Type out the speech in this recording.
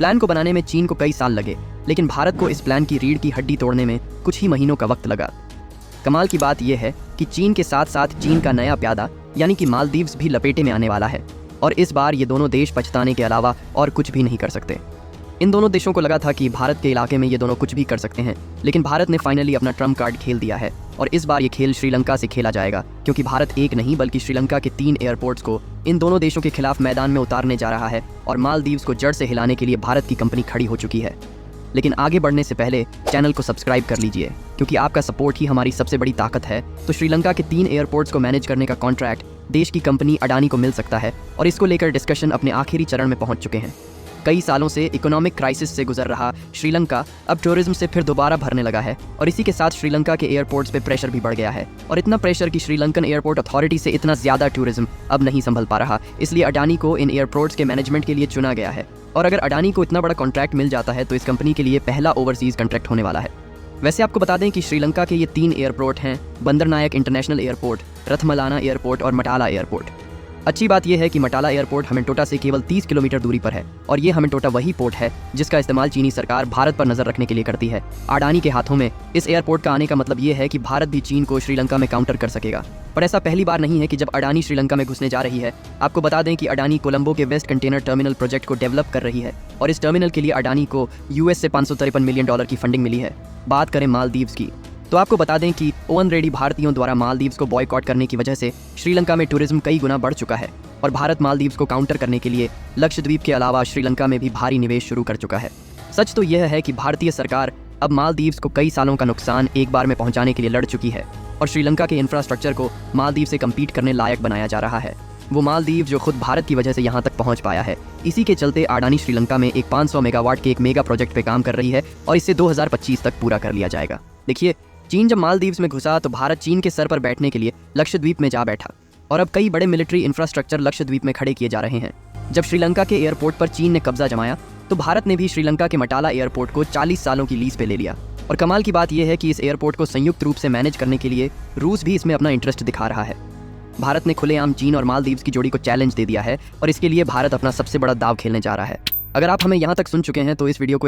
Plan को बनाने में चीन को कई साल लगे, लेकिन भारत को इस प्लान की रीढ़ की हड्डी तोड़ने में कुछ ही महीनों का वक्त लगा। कमाल की बात यह है कि चीन के साथ साथ चीन का नया प्यादा यानी कि मालदीव्स भी लपेटे में आने वाला है, और इस बार ये दोनों देश पछताने के अलावा और कुछ भी नहीं कर सकते। इन दोनों देशों को लगा था कि भारत के इलाके में ये दोनों कुछ भी कर सकते हैं, लेकिन भारत ने फाइनली अपना ट्रम्प कार्ड खेल दिया है और इस बार ये खेल श्रीलंका से खेला जाएगा, क्योंकि भारत एक नहीं बल्कि श्रीलंका के 3 एयरपोर्ट्स को इन दोनों देशों के खिलाफ मैदान में उतारने जा रहा है और मालदीव्स को जड़ से हिलाने के लिए भारत की कंपनी खड़ी हो चुकी है। लेकिन आगे बढ़ने से पहले चैनल को सब्सक्राइब कर लीजिए, क्योंकि आपका सपोर्ट ही हमारी सबसे बड़ी ताकत है। तो श्रीलंका के 3 एयरपोर्ट्स को मैनेज करने का कॉन्ट्रैक्ट देश की कंपनी अडानी को मिल सकता है और इसको लेकर डिस्कशन अपने आखिरी चरण में पहुंच चुके हैं। कई सालों से इकोनॉमिक क्राइसिस से गुजर रहा श्रीलंका अब टूरिज्म से फिर दोबारा भरने लगा है और इसी के साथ श्रीलंका के एयरपोर्ट्स पे प्रेशर भी बढ़ गया है, और इतना प्रेशर कि श्रीलंकन एयरपोर्ट अथॉरिटी से इतना ज़्यादा टूरिज्म अब नहीं संभल पा रहा। इसलिए अडानी को इन एयरपोर्ट्स के मैनेजमेंट के लिए चुना गया है, और अगर अडानी को इतना बड़ा कॉन्ट्रैक्ट मिल जाता है तो इस कंपनी के लिए पहला ओवरसीज़ कॉन्ट्रैक्ट होने वाला है। वैसे आपको बता दें कि श्रीलंका के ये 3 एयरपोर्ट हैं बंदरनायक इंटरनेशनल एयरपोर्ट, रथमलाना एयरपोर्ट और मटाला एयरपोर्ट। अच्छी बात यह है कि मटाला एयरपोर्ट हमिनटोटा से केवल 30 किलोमीटर दूरी पर है, और ये हमिनटोटा वही पोर्ट है जिसका इस्तेमाल चीनी सरकार भारत पर नजर रखने के लिए करती है। अडानी के हाथों में इस एयरपोर्ट का आने का मतलब ये है कि भारत भी चीन को श्रीलंका में काउंटर कर सकेगा, पर ऐसा पहली बार नहीं है कि जब अडानी श्रीलंका में घुसने जा रही है। आपको बता दें कि अडानी कोलंबो के वेस्ट कंटेनर टर्मिनल प्रोजेक्ट को डेवलप कर रही है, और इस टर्मिनल के लिए अडानी को यूएस से $553 मिलियन की फंडिंग मिली है। बात करें मालदीव्स की, तो आपको बता दें कि ओवन रेडी भारतीयों द्वारा मालदीव्स को बॉयकॉट करने की वजह से श्रीलंका में टूरिज्म कई गुना बढ़ चुका है, और भारत मालदीव्स को काउंटर करने के लिए लक्षद्वीप के अलावा श्रीलंका में भी भारी निवेश शुरू कर चुका है। सच तो यह है कि भारतीय सरकार अब मालदीव्स को कई सालों का नुकसान एक बार में पहुंचाने के लिए लड़ चुकी है, और श्रीलंका के इंफ्रास्ट्रक्चर को मालदीव से कम्पीट करने लायक बनाया जा रहा है। वो मालदीव जो खुद भारत की वजह से यहाँ तक पहुँच पाया है। इसी के चलते अडानी श्रीलंका में एक 500 मेगावाट के एक मेगा प्रोजेक्ट पे काम कर रही है, और इसे 2025 तक पूरा कर लिया जाएगा। देखिए, चीन जब मालदीव्स में घुसा तो भारत चीन के सर पर बैठने के लिए लक्षद्वीप में जा बैठा, और अब कई बड़े मिलिट्री इंफ्रास्ट्रक्चर लक्षद्वीप में खड़े किए जा रहे हैं। जब श्रीलंका के एयरपोर्ट पर चीन ने कब्जा जमाया तो भारत ने भी श्रीलंका के मटाला एयरपोर्ट को 40 सालों की लीज पे ले लिया, और कमाल की बात यह है कि इस एयरपोर्ट को संयुक्त रूप से मैनेज करने के लिए रूस भी इसमें अपना इंटरेस्ट दिखा रहा है। भारत ने खुलेआम चीन और मालदीव्स की जोड़ी को चैलेंज दे दिया है, और इसके लिए भारत अपना सबसे बड़ा दाव खेलने जा रहा है। अगर आप हमें यहाँ तक सुन चुके हैं तो इस वीडियो को